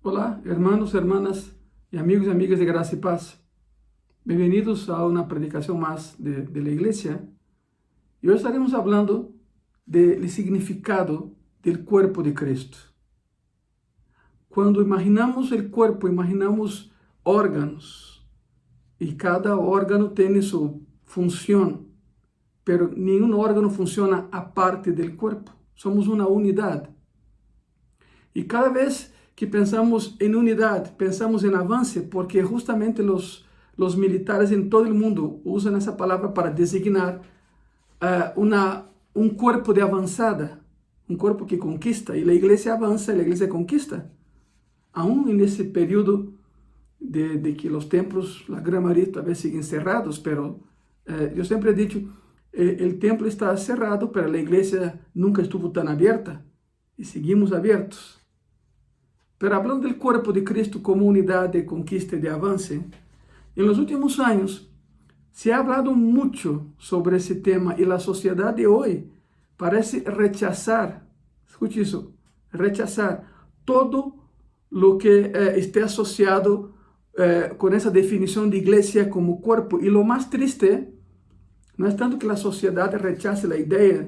Olá, hermanos, hermanas y amigos y amigas de Gracia y Paz. Bienvenidos a una predicación más de la iglesia. Y hoy estaremos hablando del significado del cuerpo de Cristo. Cuando imaginamos el cuerpo, imaginamos órganos. Y cada órgano tiene su función. Pero ningún órgano funciona aparte del cuerpo. Somos una unidad. Y cada vez que pensamos en unidad, pensamos en avance, porque justamente los militares en todo el mundo usan esa palabra para designar un cuerpo de avanzada, un cuerpo que conquista, y la iglesia avanza y la iglesia conquista. Aún en ese periodo de que los templos, la gran mayoría tal vez siguen cerrados, pero yo siempre he dicho, el templo está cerrado, pero la iglesia nunca estuvo tan abierta, y seguimos abiertos. Pero hablando del cuerpo de Cristo como unidad de conquista y de avance, en los últimos años se ha hablado mucho sobre ese tema y la sociedad de hoy parece rechazar, escuche eso, rechazar todo lo que esté asociado con esa definición de iglesia como cuerpo. Y lo más triste no es tanto que la sociedad rechace la idea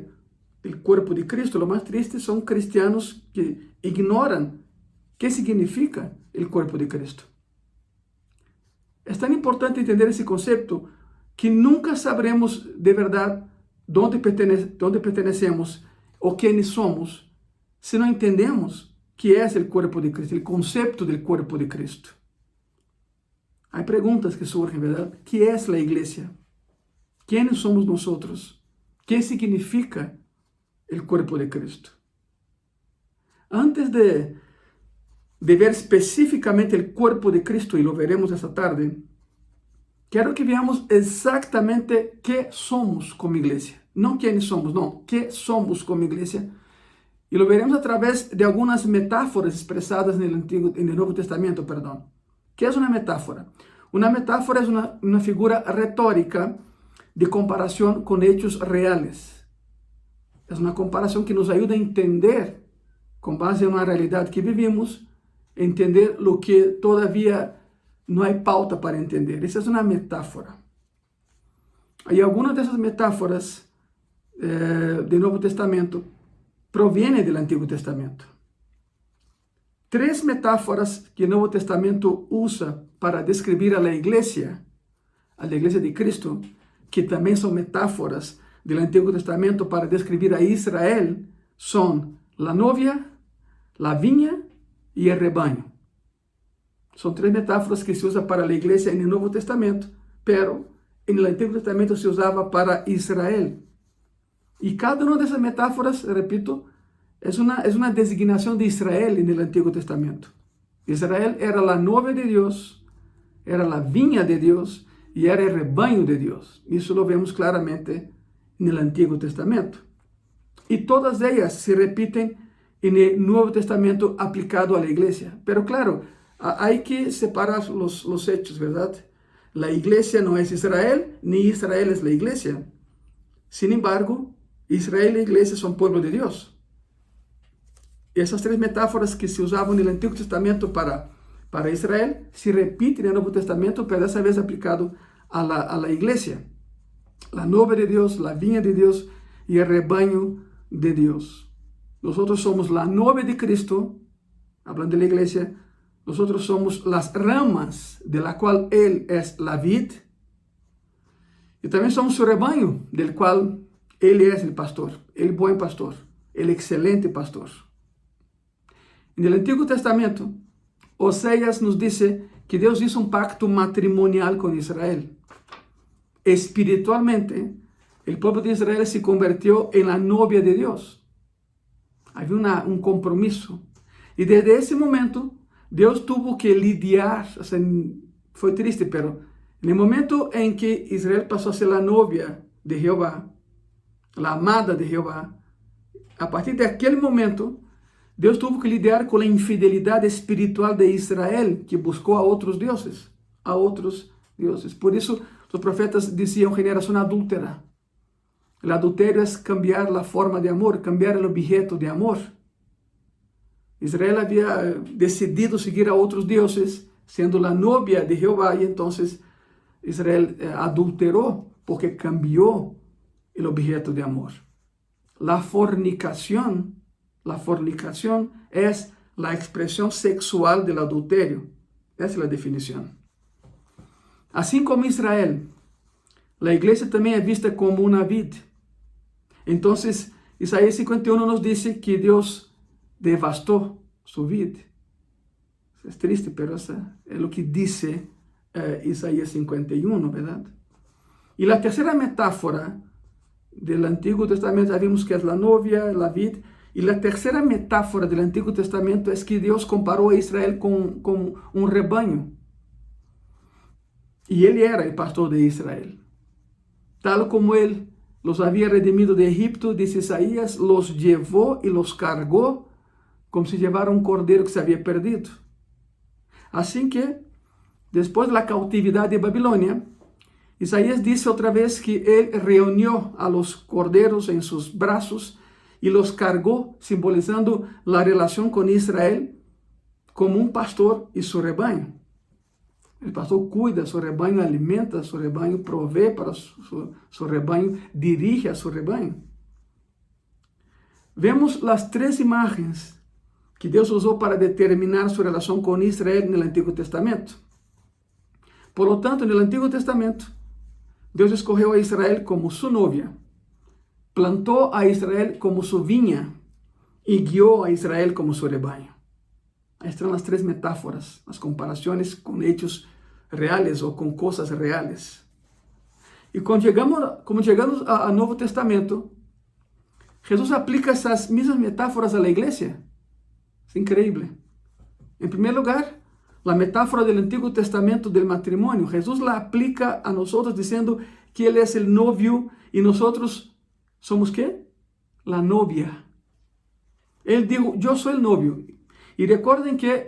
del cuerpo de Cristo, lo más triste son cristianos que ignoran ¿qué significa el cuerpo de Cristo? Es tan importante entender ese concepto que nunca sabremos de verdad dónde pertenecemos o quiénes somos si no entendemos qué es el cuerpo de Cristo, el concepto del cuerpo de Cristo. Hay preguntas que surgen, ¿verdad? ¿Qué es la iglesia? ¿Quiénes somos nosotros? ¿Qué significa el cuerpo de Cristo? Antes de ver específicamente el cuerpo de Cristo, y lo veremos esta tarde, quiero que veamos exactamente qué somos como iglesia. No quiénes somos, no, qué somos como iglesia. Y lo veremos a través de algunas metáforas expresadas en el Nuevo Testamento, perdón. ¿Qué es una metáfora? Una metáfora es una figura retórica de comparación con hechos reales. Es una comparación que nos ayuda a entender, con base en una realidad que vivimos, entender lo que todavía no hay pauta para entender. Esa es una metáfora. Y algunas de esas metáforas del Nuevo Testamento provienen del Antiguo Testamento. Tres metáforas que el Nuevo Testamento usa para describir a la iglesia de Cristo, que también son metáforas del Antiguo Testamento para describir a Israel, son la novia, la viña y el rebaño. Son tres metáforas que se usan para la iglesia en el Nuevo Testamento, pero en el Antiguo Testamento se usaba para Israel. Y cada una de esas metáforas, repito, es una designación de Israel en el Antiguo Testamento. Israel era la novia de Dios, era la viña de Dios y era el rebaño de Dios. Eso lo vemos claramente en el Antiguo Testamento. Y todas ellas se repiten en el Nuevo Testamento aplicado a la iglesia. Pero claro, hay que separar los hechos, ¿verdad? La iglesia no es Israel, ni Israel es la iglesia. Sin embargo, Israel y la iglesia son pueblo de Dios. Y esas tres metáforas que se usaban en el Antiguo Testamento para Israel se repiten en el Nuevo Testamento, pero esa vez aplicado a la iglesia. La novia de Dios, la viña de Dios y el rebaño de Dios. Nosotros somos la novia de Cristo, hablando de la iglesia. Nosotros somos las ramas de la cual Él es la vid. Y también somos su rebaño, del cual Él es el pastor, el buen pastor, el excelente pastor. En el Antiguo Testamento, Oseas nos dice que Dios hizo un pacto matrimonial con Israel. Espiritualmente, el pueblo de Israel se convirtió en la novia de Dios. Había un compromiso. Y desde ese momento, Dios tuvo que lidiar, o sea, fue triste, pero en el momento en que Israel pasó a ser la novia de Jehová, la amada de Jehová, a partir de aquel momento, Dios tuvo que lidiar con la infidelidad espiritual de Israel, que buscó a otros dioses, Por eso los profetas decían generación adúltera. El adulterio es cambiar la forma de amor, cambiar el objeto de amor. Israel había decidido seguir a otros dioses, siendo la novia de Jehová, y entonces Israel adulteró porque cambió el objeto de amor. La fornicación es la expresión sexual del adulterio. Esa es la definición. Así como Israel, la iglesia también es vista como una vid. Entonces, Isaías 51 nos dice que Dios devastó su vid. Es triste, pero eso es lo que dice Isaías 51, ¿verdad? Y la tercera metáfora del Antiguo Testamento, ya vimos que es la novia, la vid. Y la tercera metáfora del Antiguo Testamento es que Dios comparó a Israel con un rebaño. Y él era el pastor de Israel. Tal como él los había redimido de Egipto, dice Isaías, los llevó y los cargó como si llevara un cordero que se había perdido. Así que, después de la cautividad de Babilonia, Isaías dice otra vez que él reunió a los corderos en sus brazos y los cargó, simbolizando la relación con Israel como un pastor y su rebaño. El pastor cuida su rebaño, alimenta su rebaño, provee para su rebaño, dirige a su rebaño. Vemos las tres imágenes que Dios usó para determinar su relación con Israel en el Antiguo Testamento. Por lo tanto, en el Antiguo Testamento, Dios escogió a Israel como su novia, plantó a Israel como su viña y guió a Israel como su rebaño. Ahí están las tres metáforas, las comparaciones con hechos reales o con cosas reales. Y cuando llegamos al Nuevo Testamento, Jesús aplica esas mismas metáforas a la iglesia. Es increíble. En primer lugar, la metáfora del Antiguo Testamento del matrimonio, Jesús la aplica a nosotros diciendo que Él es el novio y nosotros somos ¿qué? La novia. Él dijo, yo soy el novio. Y recuerden que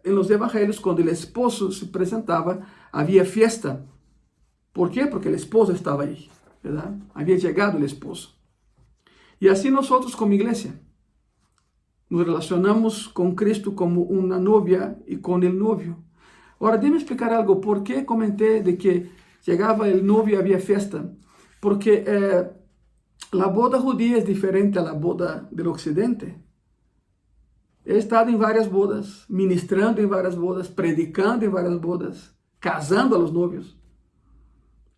en los evangelios, cuando el esposo se presentaba, había fiesta. ¿Por qué? Porque el esposo estaba ahí, ¿verdad? Había llegado el esposo. Y así nosotros como iglesia nos relacionamos con Cristo como una novia y con el novio. Ahora, déjame explicar algo. ¿Por qué comenté de que llegaba el novio y había fiesta? Porque la boda judía es diferente a la boda del occidente. He estado en varias bodas, ministrando en varias bodas, predicando en varias bodas, casando a los novios.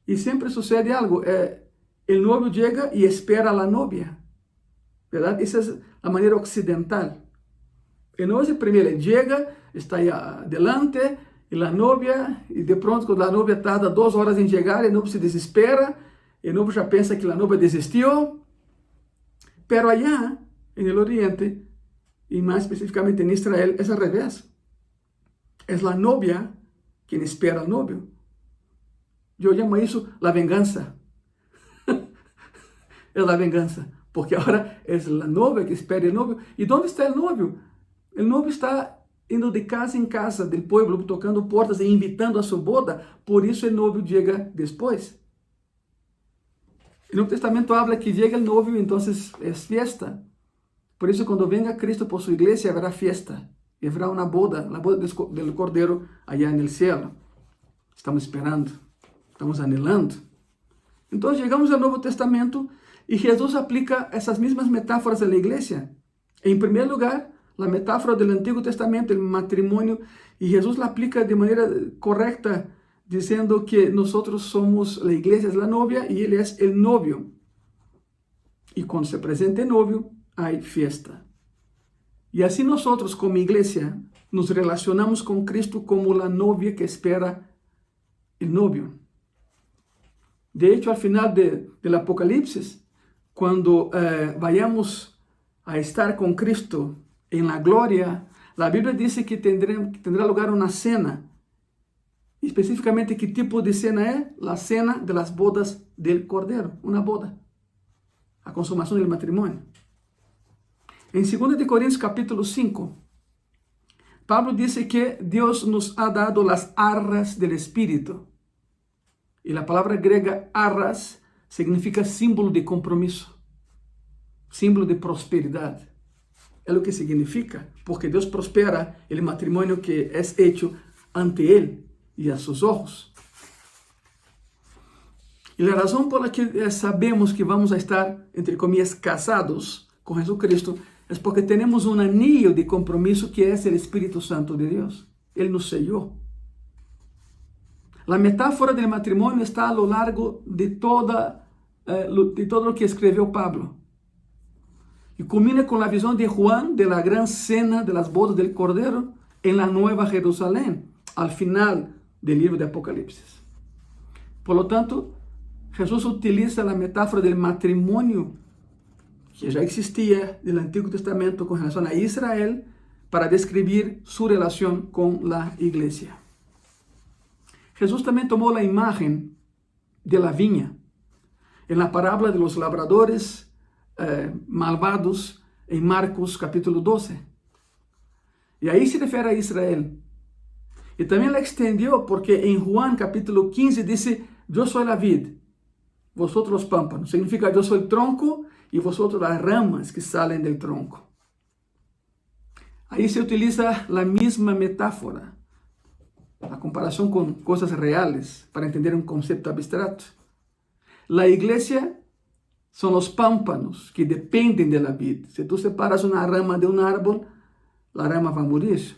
Y siempre sucede algo. El novio llega y espera a la novia, ¿verdad? Esa es la manera occidental. El novio es el primero, él llega, está ahí adelante, y la novia, y de pronto cuando la novia tarda 2 horas en llegar, el novio se desespera, el novio ya piensa que la novia desistió. Pero allá, en el oriente, y más específicamente en Israel, es al revés. Es la novia quien espera al novio. Yo llamo eso la venganza. Es la venganza. Porque ahora es la novia que espera el novio. ¿Y dónde está el novio? El novio está indo de casa en casa del pueblo, tocando puertas e invitando a su boda. Por eso el novio llega después. El Nuevo Testamento habla que llega el novio y entonces es fiesta. Por eso cuando venga Cristo por su iglesia habrá fiesta. Y habrá una boda, la boda del Cordero allá en el cielo. Estamos esperando, estamos anhelando. Entonces llegamos al Nuevo Testamento y Jesús aplica esas mismas metáforas a la iglesia. En primer lugar, la metáfora del Antiguo Testamento, el matrimonio, y Jesús la aplica de manera correcta, diciendo que nosotros somos, la iglesia es la novia y Él es el novio. Y cuando se presenta el novio, hay fiesta. Y así nosotros como iglesia nos relacionamos con Cristo como la novia que espera el novio. De hecho, al final del Apocalipsis, cuando vayamos a estar con Cristo en la gloria, la Biblia dice que tendrá lugar una cena. Específicamente, ¿qué tipo de cena es? La cena de las bodas del Cordero, una boda, la consumación del matrimonio. En 2 Corintios capítulo 5, Pablo dice que Dios nos ha dado las arras del Espíritu. Y la palabra griega arras significa símbolo de compromiso, símbolo de prosperidad. é o que significa, porque Deus prospera o matrimônio que é hecho ante Ele e a seus olhos. E a razão por la que sabemos que vamos a estar, entre comillas, casados com Jesucristo, é porque temos um anillo de compromisso que é o Espírito Santo de Deus. Ele nos sellou. A metáfora do matrimônio está a lo largo de todo o que escreveu Pablo. E culmina com a visão de Juan de la gran cena de las bodas del Cordero em la Nueva Jerusalém, al final do livro de Apocalipse. Por lo tanto, Jesus utiliza a metáfora do matrimônio que já existia no Antigo Testamento com relação a Israel para descrever sua relação com a igreja. Jesus também tomou a imagem de la viña en la parábola de los labradores malvados em Marcos capítulo 12. E aí se refere a Israel. E também la extendió porque em Juan capítulo 15 dice, yo soy la vid, vosotros los pámpanos. Significa, yo soy el tronco y vosotros las ramas que salen del tronco. Aí se utiliza la misma metáfora, a comparação com coisas reales, para entender um conceito abstrato. La iglesia são os pámpanos que dependem de la vid. Se tu separas uma rama de um árbol, a rama vai morir.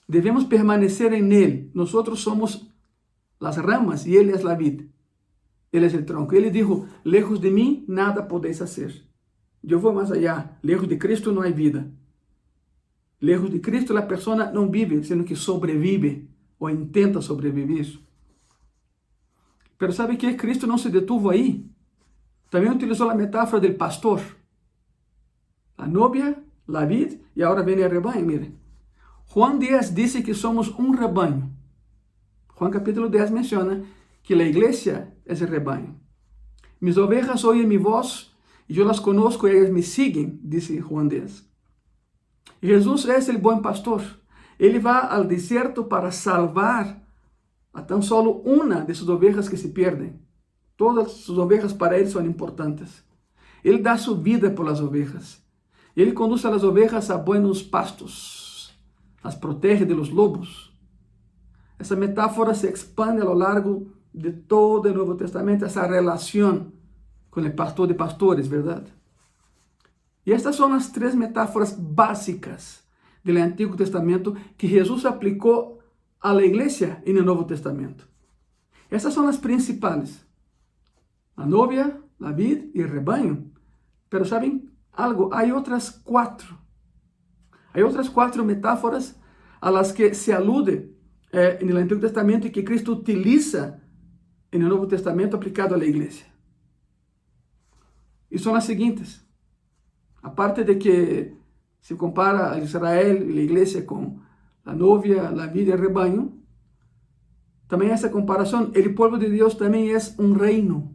Devemos permanecer em ele. Nós somos as ramas e ele é a vid. Ele é o tronco. Ele dijo, lejos de mim, nada podéis fazer. Eu vou mais allá. Lejos de Cristo não há vida. Lejos de Cristo, a pessoa não vive, sino que sobrevive ou intenta sobreviver. Pero sabe que Cristo não se detuvo aí. Também utilizou a metáfora do pastor. A novia, la vid, e agora vem o rebanho, mire. Juan 10 diz que somos um rebanho. Juan capítulo 10 menciona que a igreja é o rebanho. Mis ovejas oyen mi voz, e eu las conozco e elas me siguen, dice Juan 10. Jesus é o bom pastor. Ele vai ao deserto para salvar a tão solo uma de suas ovejas que se perdem. Todas suas ovejas para ele são importantes. Ele dá sua vida por las ovejas. Ele conduz as ovejas a buenos pastos. As protege de los lobos. Essa metáfora se expande a lo largo de todo o Novo Testamento, essa relação com o pastor de pastores, verdade? E estas são as três metáforas básicas do Antigo Testamento que Jesus aplicou à igreja no Novo Testamento. Essas são as principais. A novia, a vid e o rebanho. Pero sabem algo? Há outras quatro. Há outras quatro metáforas a las que se alude no Antigo Testamento e que Cristo utiliza no Novo Testamento aplicado à igreja. E são as seguintes. A parte de que se compara a Israel e a igreja com a novia, a vid e o rebanho, também essa comparação, o povo de Deus também é um reino.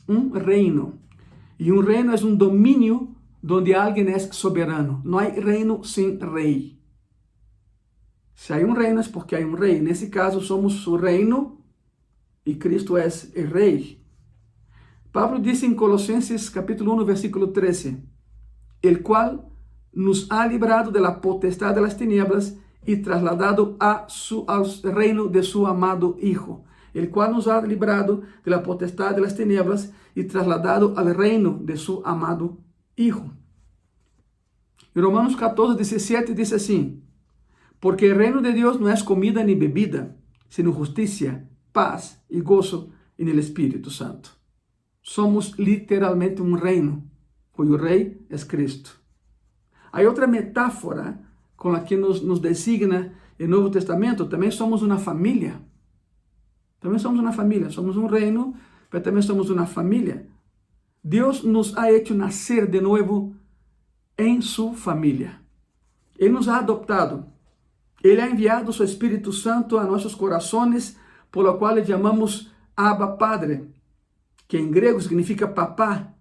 Um reino. E um reino é um domínio onde alguém é soberano. Não há reino sem rei. Se há um reino é porque há um rei. Nesse caso, somos o reino e Cristo é o rei. Pablo diz em Colossenses capítulo 1, versículo 13, el cual nos ha librado de la potestad de las tinieblas y trasladado al reino de su amado Hijo, el cual nos ha librado de la potestad de las tinieblas y trasladado al reino de su amado Hijo. En Romanos 14, 17 dice así, porque el reino de Dios no es comida ni bebida, sino justicia, paz y gozo en el Espíritu Santo. Somos literalmente um reino, cujo rei é Cristo. Há outra metáfora com a que nos designa o Novo Testamento. Também somos uma família. Também somos uma família. Somos um reino, mas também somos uma família. Deus nos ha hecho nascer de novo em sua família. Ele nos ha adoptado. Ele ha enviado seu Espírito Santo a nossos corações, por lo qual le chamamos Abba Padre, que em grego significa papá.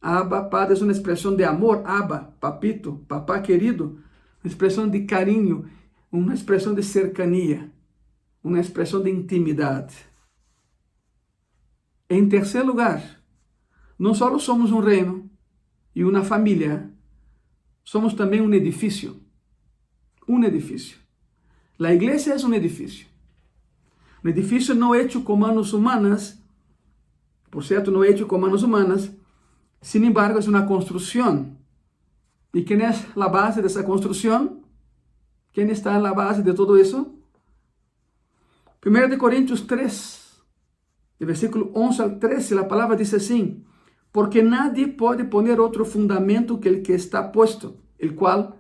Abba, Padre, é uma expressão de amor. Abba, papito, papá querido. Uma expressão de carinho, uma expressão de cercania, uma expressão de intimidade. Em terceiro lugar, não só somos um reino e uma família, somos también un edificio. Un edificio. La iglesia es un edificio. Un edificio no hecho con manos humanas, por cierto, no hecho con manos humanas, sin embargo es una construcción. ¿Y quién es la base de esa construcción? ¿Quién está en la base de todo eso? 1 Corintios 3, de versículo 11 al 13, la palabra dice así: porque nadie puede poner otro fundamento que el que está puesto, el cual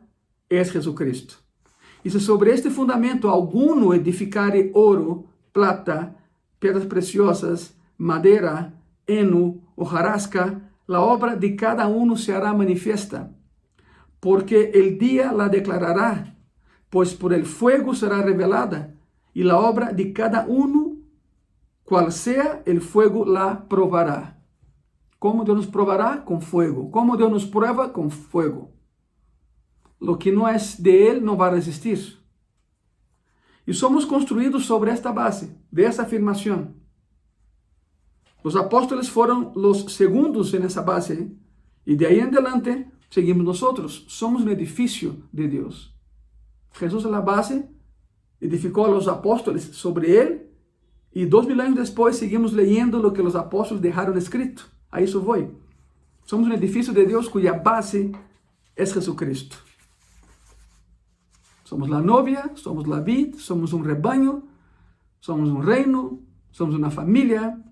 es Jesucristo. Y si sobre este fundamento alguno edificare oro, plata, piedras preciosas, madera, heno o hojarasca, la obra de cada uno se hará manifiesta, porque el día la declarará, pues por el fuego será revelada, y la obra de cada uno, cual sea, el fuego la probará. ¿Cómo Dios nos probará? Con fuego. ¿Cómo Dios nos prueba? Con fuego. Lo que no es de Él no va a resistir. Y somos construidos sobre esta base, de esa afirmación. Los apóstoles fueron los segundos en esa base, y de ahí en adelante seguimos nosotros. Somos un edificio de Dios. Jesús es la base, edificó a los apóstoles sobre Él, y 2000 años después seguimos leyendo lo que los apóstoles dejaron escrito. A eso voy. Somos un edificio de Dios cuya base es Jesucristo. Somos la novia, somos la vid, somos un rebaño, somos un reino, somos una familia,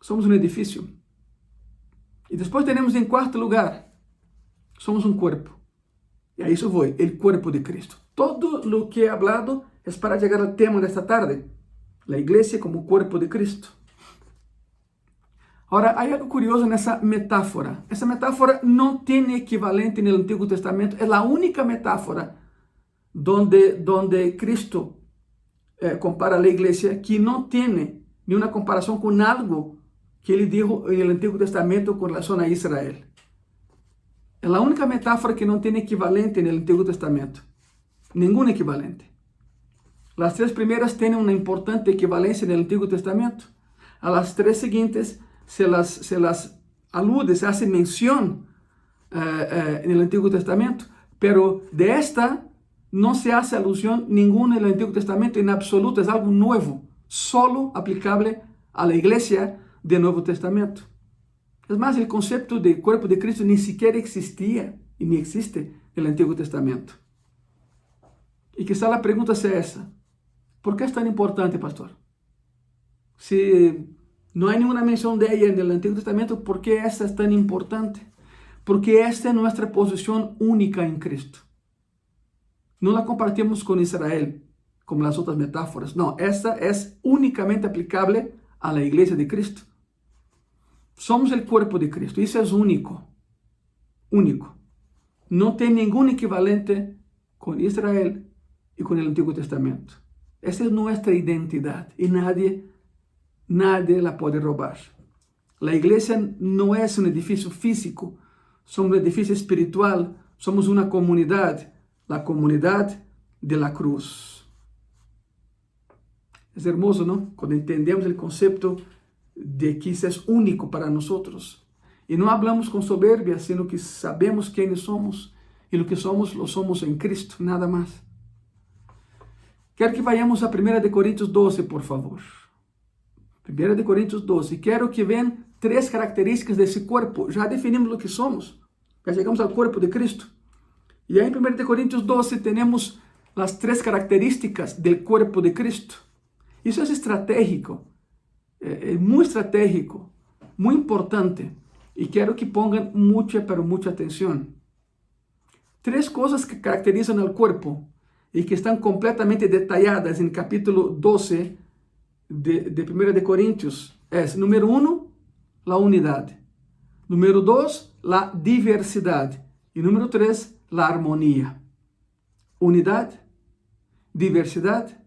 somos un edificio. Y después tenemos en cuarto lugar, somos un cuerpo. Y a eso voy, el cuerpo de Cristo. Todo lo que he hablado es para llegar al tema de esta tarde, la iglesia como cuerpo de Cristo. Ahora, hay algo curioso en esa metáfora. Esa metáfora no tiene equivalente en el Antiguo Testamento. Es la única metáfora donde Cristo compara a la iglesia que no tiene ni una comparación con algo que Él dijo en el Antiguo Testamento con relación a Israel. Es la única metáfora que no tiene equivalente en el Antiguo Testamento. Ningún equivalente. Las tres primeras tienen una importante equivalencia en el Antiguo Testamento. A las tres siguientes se las alude, se hace mención en el Antiguo Testamento, pero de esta no se hace alusión ninguna en el Antiguo Testamento en absoluto, es algo nuevo, solo aplicable a la iglesia del Nuevo Testamento. Es más, el concepto de cuerpo de Cristo ni siquiera existía y ni existe en el Antiguo Testamento. Y quizá la pregunta sea esa: ¿por qué es tan importante, pastor? Si no hay ninguna mención de ella en el Antiguo Testamento, ¿por qué esta es tan importante? Porque esta es nuestra posición única en Cristo. No la compartimos con Israel, como las otras metáforas. No, esta es únicamente aplicable a la iglesia de Cristo. Somos el cuerpo de Cristo. Eso es único. Único. No tiene ningún equivalente con Israel y con el Antiguo Testamento. Esa es nuestra identidad y nadie la puede robar. La iglesia no es un edificio físico, somos un edificio espiritual, somos una comunidad, la comunidad de la cruz. Es hermoso, ¿no? Cuando entendemos el concepto de que eso es único para nosotros. Y no hablamos con soberbia, sino que sabemos quiénes somos y lo que somos, lo somos en Cristo, nada más. Quiero que vayamos a 1 Corintios 12, por favor. 1 Corintios 12. Quiero que vean tres características de ese cuerpo. Ya definimos lo que somos. Ya llegamos al cuerpo de Cristo. Y ahí en 1 Corintios 12 tenemos las tres características del cuerpo de Cristo. Eso es estratégico. Muy estratégico. Muy importante. Y quiero que pongan mucha, pero mucha atención. Tres cosas que caracterizan al cuerpo y que están completamente detalladas en capítulo 12 de 1 Corintios es, número 1, la unidad. Número 2, la diversidad. Y número 3, la armonía. Unidad, diversidad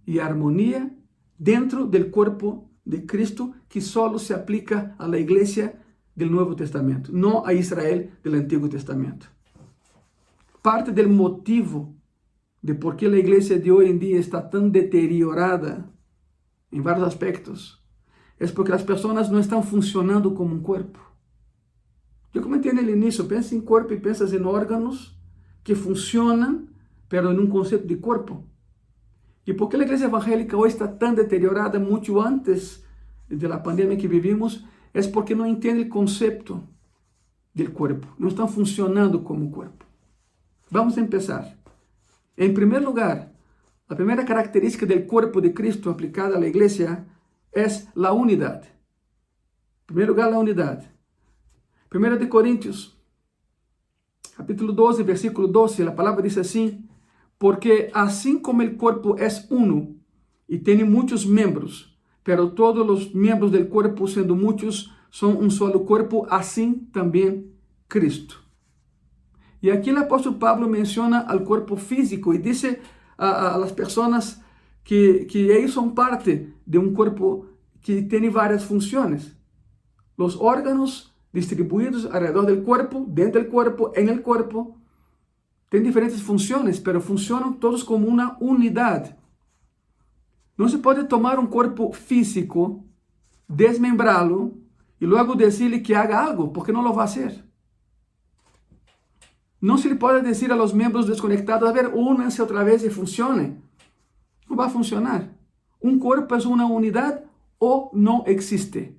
y armonía dentro del cuerpo de Cristo, que solo se aplica a la iglesia del Nuevo Testamento, no a Israel del Antiguo Testamento. Parte del motivo de por qué la iglesia de hoy en día está tan deteriorada en varios aspectos es porque las personas no están funcionando como un cuerpo. Yo comenté en el inicio, piensa en cuerpo y piensas en órganos que funcionan, pero en un concepto de cuerpo. ¿Y por qué la iglesia evangélica hoy está tan deteriorada mucho antes de la pandemia que vivimos? Es porque no entiende el concepto del cuerpo. No están funcionando como cuerpo. Vamos a empezar. En primer lugar, la primera característica del cuerpo de Cristo aplicada a la iglesia es la unidad. En primer lugar, la unidad. 1 Corintios, capítulo 12, versículo 12, la palabra dice así: porque así como el cuerpo es uno y tiene muchos miembros, pero todos los miembros del cuerpo, siendo muchos, son un solo cuerpo, así también Cristo. Y aquí el apóstol Pablo menciona al cuerpo físico y dice a las personas que ellos son parte de un cuerpo que tiene varias funciones. Los órganos distribuidos alrededor del cuerpo, dentro del cuerpo, en el cuerpo, tienen diferentes funciones, pero funcionan todos como una unidad. No se puede tomar un cuerpo físico, desmembrarlo y luego decirle que haga algo, porque no lo va a hacer. No se le puede decir a los miembros desconectados: a ver, únanse otra vez y funcione. No va a funcionar. Un cuerpo es una unidad o no existe.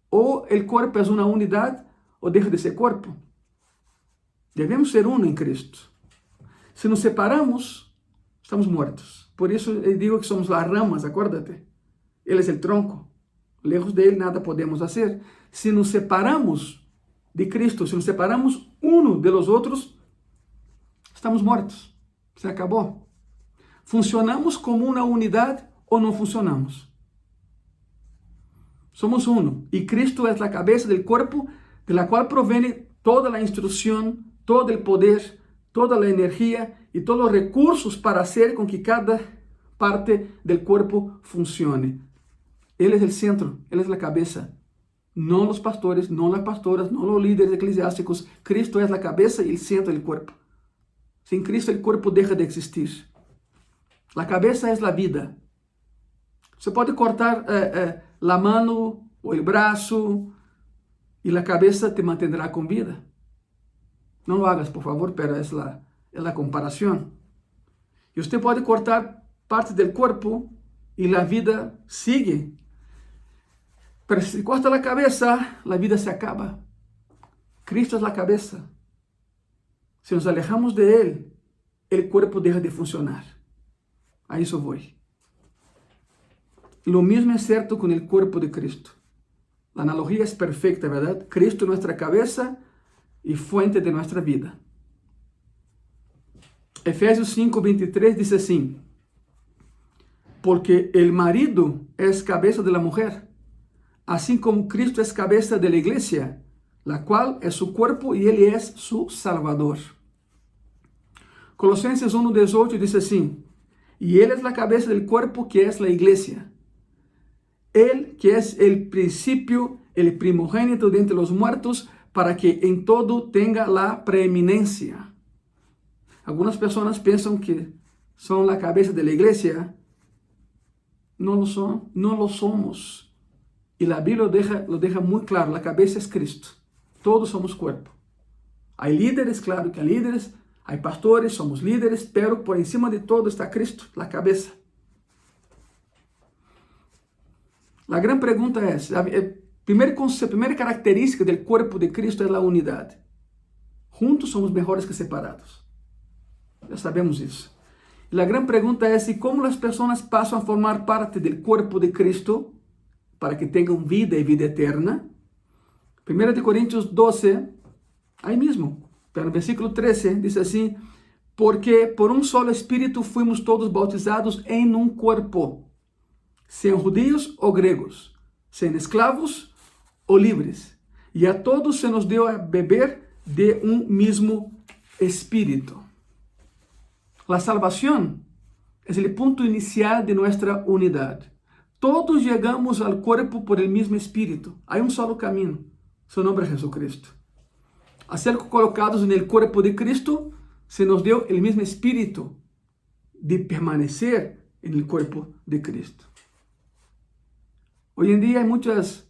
O el cuerpo es una unidad o deja de ser cuerpo. Debemos ser uno en Cristo. Si nos separamos, estamos muertos. Por eso digo que somos las ramas, acuérdate. Él es el tronco. Lejos de Él nada podemos hacer. Si nos separamos de Cristo, si nos separamos uno de los otros, estamos muertos. Se acabó. ¿Funcionamos como una unidad o no funcionamos? Somos uno y Cristo es la cabeza del cuerpo, de la cual proviene toda la instrucción, todo el poder, toda la energía y todos los recursos para hacer con que cada parte del cuerpo funcione. Él es el centro, Él es la cabeza. No los pastores, no las pastoras, no los líderes eclesiásticos. Cristo es la cabeza y el centro del cuerpo. Sin Cristo el cuerpo deja de existir. La cabeza es la vida. Se puede cortar la mano o el brazo y la cabeza te mantendrá con vida. No lo hagas, por favor, pero es la comparación. Y usted puede cortar parte del cuerpo y la vida sigue. Pero si corta la cabeza, la vida se acaba. Cristo es la cabeza. Si nos alejamos de Él, el cuerpo deja de funcionar. A eso voy. Lo mismo es cierto con el cuerpo de Cristo. La analogía es perfecta, ¿verdad? Cristo es nuestra cabeza y fuente de nuestra vida. Efesios 5:23 dice así: porque el marido es cabeza de la mujer, así como Cristo es cabeza de la iglesia, la cual es su cuerpo y Él es su Salvador. Colosenses 1:18 dice así: y Él es la cabeza del cuerpo, que es la iglesia. Él que es el principio, el primogénito de entre los muertos, para que en todo tenga la preeminencia. Algunas personas piensan que son la cabeza de la iglesia. No lo son, no lo somos. Y la Biblia lo deja muy claro: la cabeza es Cristo. Todos somos cuerpo. Hay líderes, claro que hay líderes, hay pastores, somos líderes, pero por encima de todo está Cristo, la cabeza. La gran pregunta es, la primera característica del cuerpo de Cristo es la unidad. Juntos somos mejores que separados. Ya sabemos eso. La gran pregunta es, ¿y cómo las personas pasan a formar parte del cuerpo de Cristo para que tengan vida y vida eterna? 1 Corintios 12, ahí mismo, pero en el versículo 13 dice así: porque por un solo espíritu fuimos todos bautizados en un cuerpo, sean judíos o griegos, sean esclavos o libres, y a todos se nos dio a beber de un mismo espíritu. La salvación es el punto inicial de nuestra unidad. Todos llegamos al cuerpo por el mismo espíritu. Hay un solo camino, su nombre es Jesucristo. Al ser colocados en el cuerpo de Cristo, se nos dio el mismo espíritu de permanecer en el cuerpo de Cristo. Hoy en día hay muchas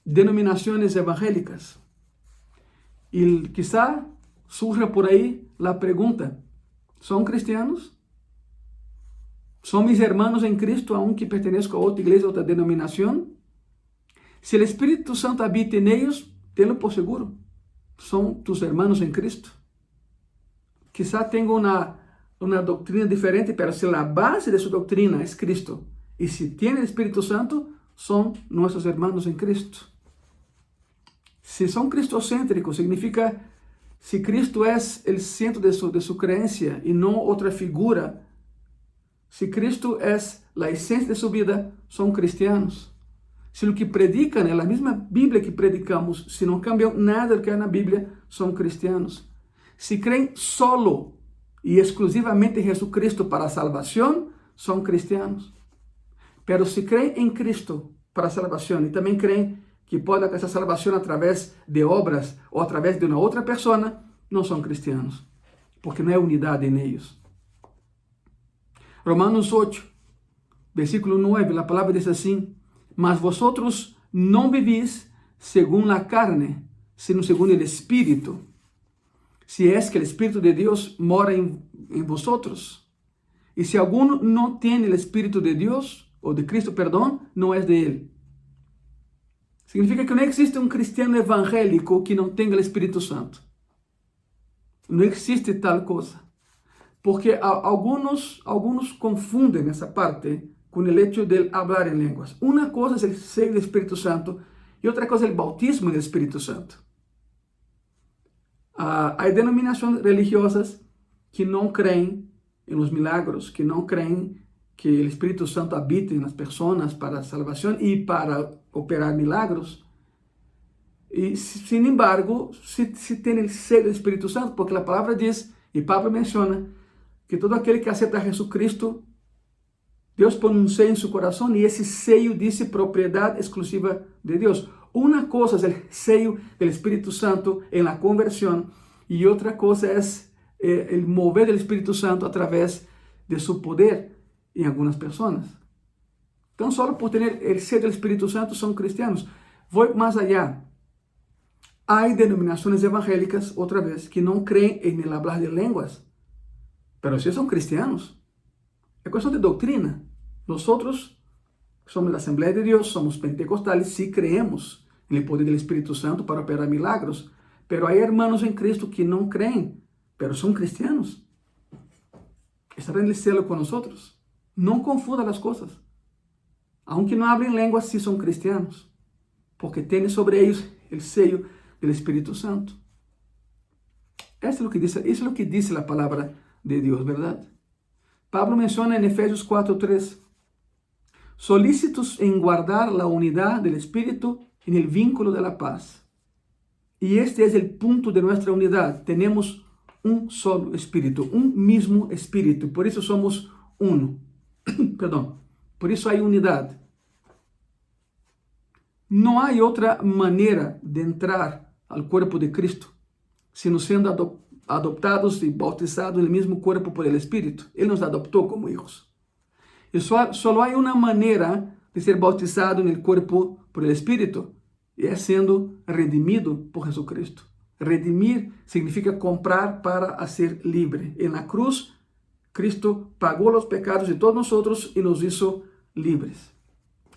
denominaciones evangélicas Y quizá surja por ahí la pregunta, ¿son cristianos? ¿Son mis hermanos en Cristo, aunque pertenezco a otra iglesia, a otra denominación? Si el Espíritu Santo habita en ellos, tenlo por seguro, son tus hermanos en Cristo. Quizá tenga una doctrina diferente, pero si la base de su doctrina es Cristo, y si tiene el Espíritu Santo, son nuestros hermanos en Cristo. Si son cristocéntricos, significa si Cristo es el centro de su creencia y no otra figura. Si Cristo es la esencia de su vida, son cristianos. Si lo que predican es la misma Biblia que predicamos, si no cambian nada de lo que hay en la Biblia, son cristianos. Si creen solo y exclusivamente en Jesucristo para salvación, son cristianos. Pero si creen en Cristo para salvación y también creen que puede alcanzar salvación a través de obras o a través de una otra persona, no son cristianos, porque no hay unidad en ellos. Romanos 8, versículo 9, la palabra dice así: mas vosotros no vivís según la carne, sino según el Espíritu, si es que el Espíritu de Dios mora en vosotros. Y si alguno no tiene el Espíritu de Dios, o de Cristo, perdón, no es de él. Significa que no existe un cristiano evangélico que no tenga el Espíritu Santo. No existe tal cosa. Porque algunos confunden esa parte con el hecho de hablar en lenguas. Una cosa es el sello del Espíritu Santo y otra cosa es el bautismo del Espíritu Santo. Hay denominaciones religiosas que no creen en los milagros, que no creen que el Espíritu Santo habite en las personas para salvación y para operar milagros. Y sin embargo, si tiene el sello del Espíritu Santo, porque la palabra dice, y Pablo menciona, que todo aquel que acepta a Jesucristo, Dios pone un sello en su corazón y ese sello dice propiedad exclusiva de Dios. Una cosa es el sello del Espíritu Santo en la conversión y otra cosa es el mover del Espíritu Santo a través de su poder en algunas personas. Tan solo por tener el sello del Espíritu Santo son cristianos. Voy más allá. Hay denominaciones evangélicas, otra vez, que no creen en el hablar de lenguas, pero sí son cristianos. Es cuestión de doctrina. Nosotros somos la Asamblea de Dios, somos pentecostales, sí creemos en el poder del Espíritu Santo para operar milagros, pero hay hermanos en Cristo que no creen, pero son cristianos. Estarán en el cielo con nosotros. No confunda las cosas. Aunque no hablen lenguas, sí son cristianos, porque tienen sobre ellos el sello del Espíritu Santo. Eso es lo que dice la palabra de Dios, ¿verdad? Pablo menciona en Efesios 4:3, solícitos en guardar la unidad del Espíritu en el vínculo de la paz. Y este es el punto de nuestra unidad. Tenemos un solo Espíritu, un mismo Espíritu. Por eso somos uno. Perdón. Por eso hay unidad. No hay otra manera de entrar al cuerpo de Cristo, sino siendo adoptados y bautizados en el mismo cuerpo por el Espíritu. Él nos adoptó como hijos. Y solo hay una manera de ser bautizado en el cuerpo por el Espíritu, y es siendo redimido por Jesucristo. Redimir significa comprar para hacer libre. En la cruz, Cristo pagó los pecados de todos nosotros y nos hizo libres.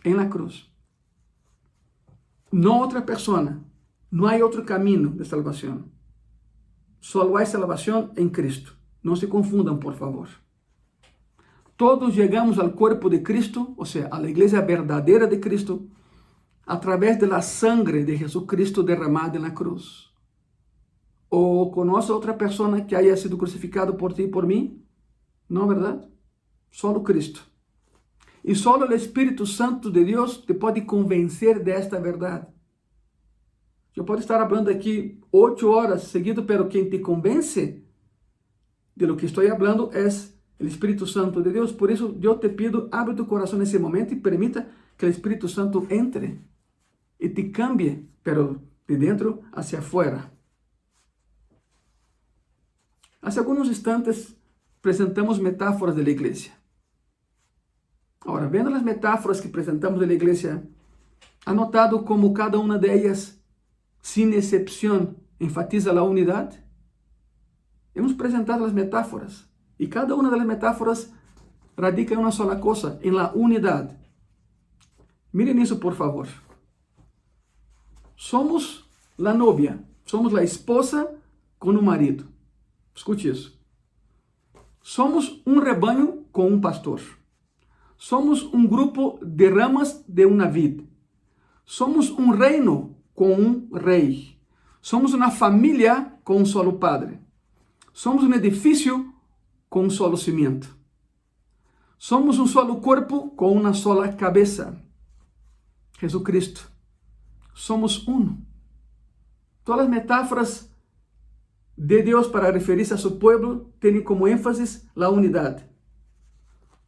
En la cruz. No otra persona. No hay otro camino de salvación. Solo hay salvación en Cristo. No se confundan, por favor. Todos llegamos al cuerpo de Cristo, o sea, a la iglesia verdadera de Cristo, a través de la sangre de Jesucristo derramada en la cruz. ¿O conoce a otra persona que haya sido crucificado por ti y por mí? No, ¿verdad? Solo Cristo. Y solo el Espíritu Santo de Dios te puede convencer de esta verdad. Yo puedo estar hablando aquí 8 horas seguido, pero quien te convence de lo que estoy hablando es el Espíritu Santo de Dios. Por eso yo te pido, abre tu corazón en ese momento y permita que el Espíritu Santo entre y te cambie, pero de dentro hacia afuera. Hace algunos instantes presentamos metáforas de la iglesia. Ahora, viendo las metáforas que presentamos de la iglesia, ha notado como cada una de ellas, sin excepción, enfatiza a unidade. Hemos apresentado as metáforas, e cada uma das metáforas radica em uma sola coisa, em la unidade. Miren isso, por favor. Somos la novia, somos la esposa com o marido. Escute isso. Somos um rebanho com um pastor. Somos um grupo de ramas de uma vid. Somos um reino com um rei. Somos uma família com um solo padre. Somos um edifício com um solo cimento. Somos um solo corpo com uma sola cabeça. Jesucristo. Somos uno. Todas as metáforas de Deus para referir-se a seu povo têm como ênfase a unidade.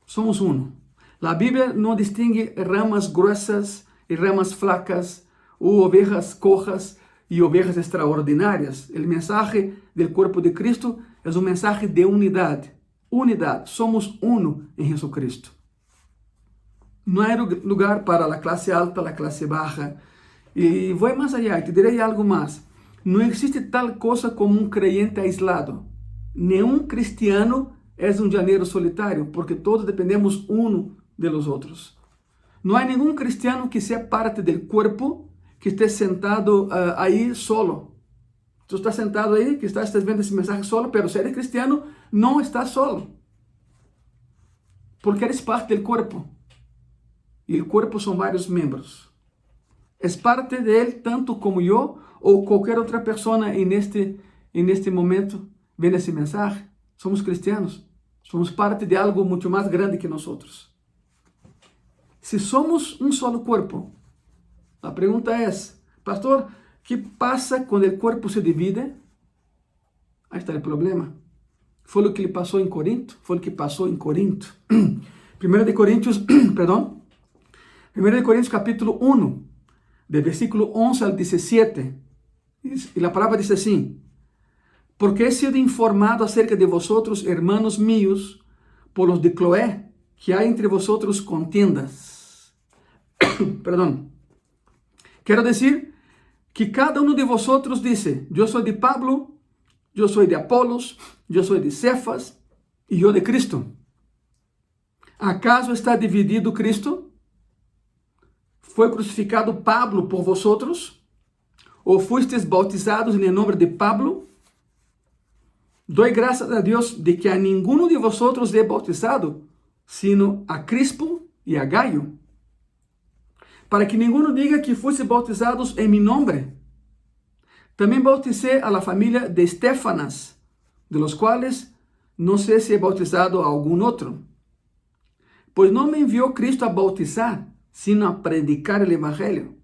Somos uno. A Bíblia não distingue ramas gruesas e ramas flacas, ou ovejas cojas e ovejas extraordinárias. O mensagem do corpo de Cristo é um mensagem de unidade. Unidade. Somos uno em Jesucristo. Não há lugar para a classe alta, a classe baixa. E vou mais allá, te direi algo mais. Não existe tal coisa como um creyente aislado. Nenhum cristiano é um janeiro solitário, porque todos dependemos um de los outros. Não há nenhum cristiano que seja parte do corpo, que esteja sentado aí solo. Tu estás sentado aí, que estás vendo esse mensagem solo, mas se eres cristiano, não estás solo. Porque eres parte do corpo. E o corpo são vários membros. És parte dele, tanto como eu, ou qualquer outra pessoa neste momento, vendo esse mensagem. Somos cristianos. Somos parte de algo muito mais grande que nós outros. Se somos um solo corpo, a pergunta é, pastor, que passa quando o corpo se divide? Aí está o problema. Foi o que lhe passou em Corinto? Foi o que passou em Corinto. 1 Coríntios, perdão. 1 Coríntios capítulo 1, de versículo 11 al 17. E a palavra diz assim: porque he sido informado acerca de vosotros, hermanos míos, por los de Cloé, que há entre vosotros contiendas. Perdão. Quero dizer que cada um de vosotros dice: eu sou de Pablo, eu sou de Apolos, eu sou de Cefas e eu de Cristo. ¿Acaso está dividido Cristo? ¿Foi crucificado Pablo por vosotros? ¿O fuisteis bautizados em nome de Pablo? Doy graças a Deus de que a ninguno de vosotros he bautizado, sino a Crispo e a Gaio, para que ninguno diga que fuiste bautizados em mi nombre. Também bauticé a la familia de Estéfanas, de los cuales no sé si he bautizado a algum outro. Pois não me enviou Cristo a bautizar, sino a predicar o evangelho,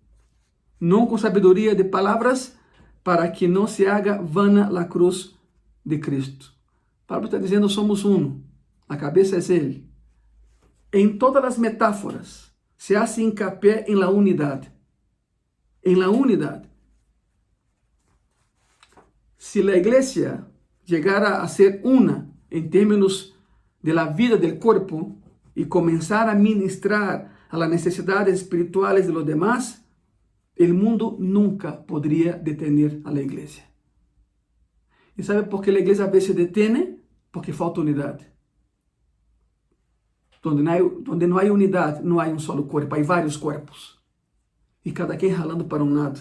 não com sabedoria de palavras, para que não se haga vana la cruz de Cristo. Pablo está dizendo: somos uno, a cabeça é Ele. Em todas as metáforas se hace hincapié em la unidade. Em la unidade. Se a igreja chegara a ser una em termos de la vida del corpo e começar a ministrar a las necesidades espirituales de los demás, el mundo nunca podría detener a la iglesia. ¿Y sabe por qué la iglesia a veces se detiene? Porque falta unidad. Donde no hay unidad, no hay un solo cuerpo, hay varios cuerpos. Y cada quien jalando para un lado.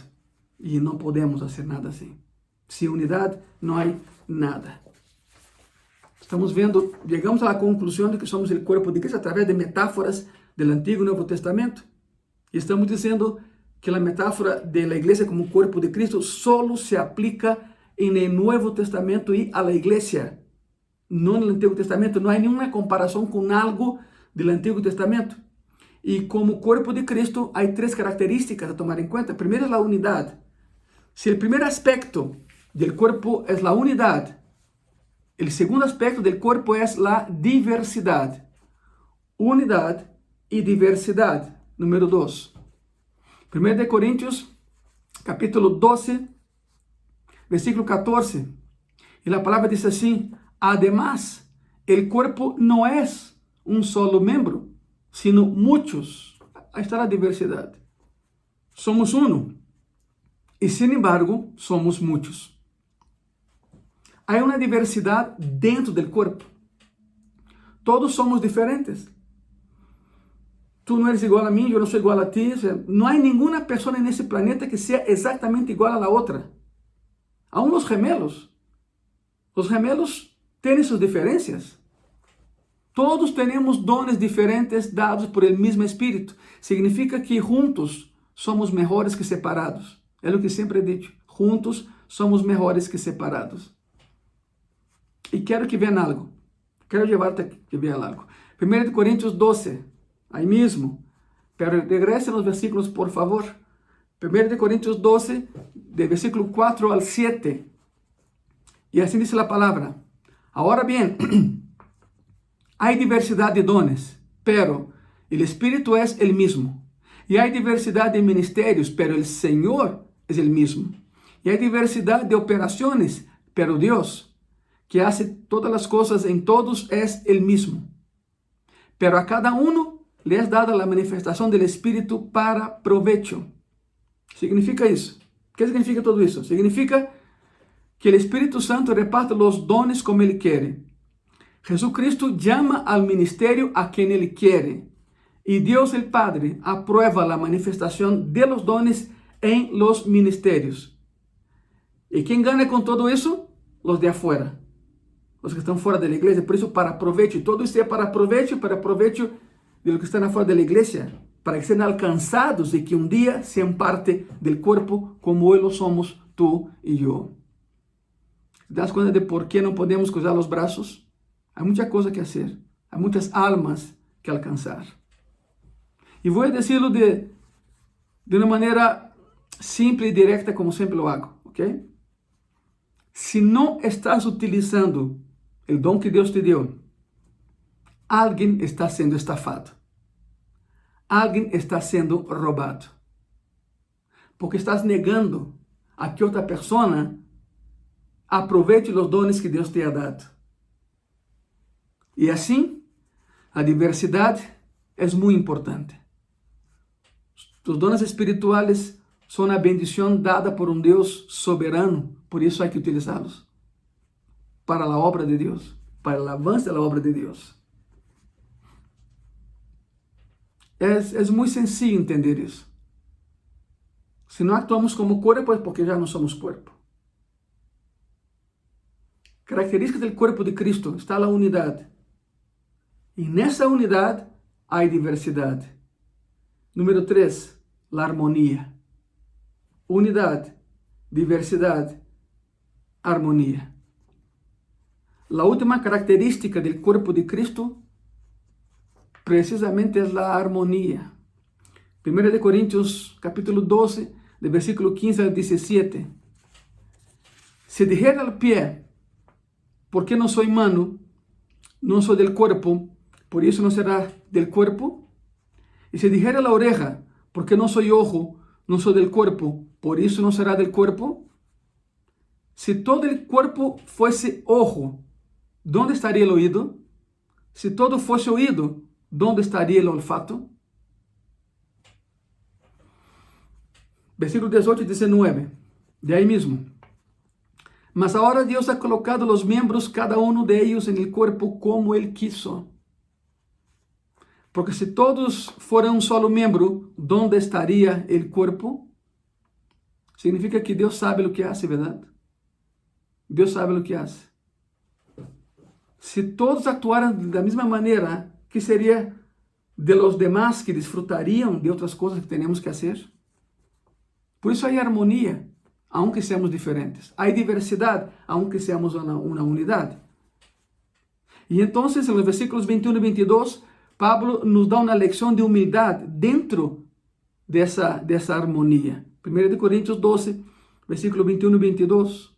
Y no podemos hacer nada así. Sin unidad no hay nada. Estamos vendo, chegamos à conclusão de que somos o corpo de Cristo através de metáforas do Antigo e Novo Testamento. E estamos dizendo que a metáfora da igreja como corpo de Cristo solo se aplica no Novo Testamento e a la igreja. Não no Antigo Testamento, não há nenhuma comparação com algo do Antigo Testamento. E como corpo de Cristo, há três características a tomar em conta. Primeiro é a unidade. Se o primeiro aspecto do corpo é a unidade, o segundo aspecto do corpo é a diversidade. Unidade e diversidade. Número 2. 1 Coríntios, capítulo 12, versículo 14. E a palavra diz assim: además, el cuerpo no es un solo miembro, sino muchos. Ahí está la diversidad. Somos uno. Y sin embargo, somos muchos. Hay una diversidad dentro del cuerpo. Todos somos diferentes. Tú no eres igual a mí, yo no soy igual a ti. O sea, no hay ninguna persona en ese planeta que sea exactamente igual a la otra. Aún los gemelos. Los gemelos tienen sus diferencias. Todos tenemos dones diferentes dados por el mismo Espíritu. Significa que juntos somos mejores que separados. Es lo que siempre he dicho. Juntos somos mejores que separados. Y quiero que vean algo. Quiero llevarte a que vean algo. 1 Corintios 12, ahí mismo. Pero regresen los versículos, por favor. 1 Corintios 12, del versículo 4 al 7. Y así dice la palabra. Ahora bien, hay diversidad de dones, pero el Espíritu es el mismo. Y hay diversidad de ministerios, pero el Señor es el mismo. Y hay diversidad de operaciones, pero Dios, que hace todas las cosas en todos, es el mismo. Pero a cada uno le es dada la manifestación del Espíritu para provecho. Significa eso. ¿Qué significa todo eso? Significa que el Espíritu Santo reparte los dones como Él quiere. Jesucristo llama al ministerio a quien Él quiere. Y Dios el Padre aprueba la manifestación de los dones en los ministerios. ¿Y quién gana con todo eso? Los de afuera. Los que están fuera de la iglesia. Por eso, para provecho. Y todo esto es para provecho de los que están afuera de la iglesia. Para que sean alcanzados y que un día sean parte del cuerpo como hoy lo somos tú y yo. ¿Te das cuenta de por qué no podemos cruzar los brazos? Hay mucha cosa que hacer. Hay muchas almas que alcanzar. Y voy a decirlo de una manera simple y directa como siempre lo hago. ¿Ok? Si no estás utilizando el don que Dios te dio, alguien está siendo estafado. Alguien está siendo robado. Porque estás negando a que otra persona aproveche los dones que Dios te ha dado. Y así, la diversidad es muy importante. Los dones espirituales son una bendición dada por un Dios soberano. Por eso hay que utilizarlos. Para la obra de Dios. Para el avance de la obra de Dios. Es muy sencillo entender eso. Si no actuamos como cuerpo es porque ya no somos cuerpo. Característica del cuerpo de Cristo está la unidad. Y en esa unidad hay diversidad. Número 3, la armonía. Unidad, diversidad, armonía. La última característica del cuerpo de Cristo precisamente es la armonía. 1 Corintios capítulo 12, de versículo 15 al 17. Si dijera al pie, ¿por qué no soy mano? No soy del cuerpo, por eso no será del cuerpo. Y si dijera la oreja, ¿por qué no soy ojo? No soy del cuerpo, por eso no será del cuerpo. Si todo el cuerpo fuese ojo, ¿dónde estaría el oído? Si todo fuese oído, ¿dónde estaría el olfato? Versículo 18 y 19, de ahí mismo. Mas ahora Dios ha colocado los miembros, cada uno de ellos, en el cuerpo como Él quiso. Porque si todos fueran un solo miembro, ¿dónde estaría el cuerpo? Significa que Dios sabe lo que hace, ¿verdad? Dios sabe lo que hace. Si todos actuaran de la misma manera, ¿qué sería de los demás que disfrutarían de otras cosas que tenemos que hacer? Por eso hay armonía, aunque seamos diferentes. Hay diversidad, aunque seamos una unidad. Y entonces, en los versículos 21 y 22, Pablo nos da una lección de humildad dentro de esa armonía. 1 Corintios 12, versículos 21 y 22.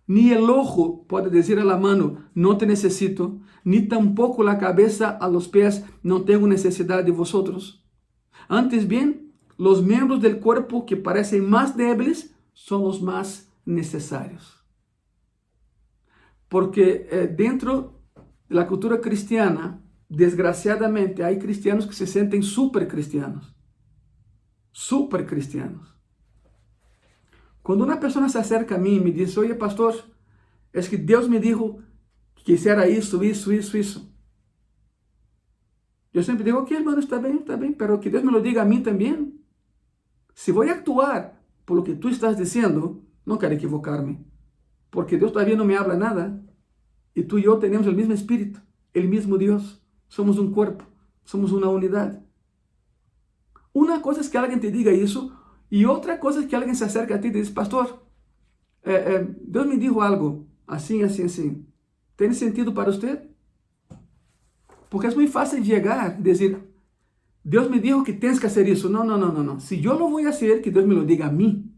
Ni el ojo puede decir a la mano, no te necesito, ni tampoco la cabeza a los pies, no tengo necesidad de vosotros. Antes bien, los miembros del cuerpo que parecen más débiles son los más necesarios. Porque dentro de la cultura cristiana, desgraciadamente, hay cristianos que se sienten súper cristianos. Súper cristianos. Cuando una persona se acerca a mí y me dice, oye pastor, Es que Dios me dijo que hiciera eso, eso, eso, eso. Yo siempre digo, ok, hermano, está bien, pero que Dios me lo diga a mí también. Si voy a actuar por lo que tú estás diciendo, no quiero equivocarme, porque Dios todavía no me habla nada. Y tú y yo tenemos el mismo espíritu, el mismo Dios. Somos un cuerpo, somos una unidad. Una cosa es que alguien te diga eso, y otra cosa es que alguien se acerca a ti y te dice, pastor, Dios me dijo algo, así, así, así. ¿Tiene sentido para usted? Porque es muy fácil llegar y decir, Dios me dijo que tienes que hacer eso. No, no, no, no, no. Si yo lo voy a hacer, que Dios me lo diga a mí.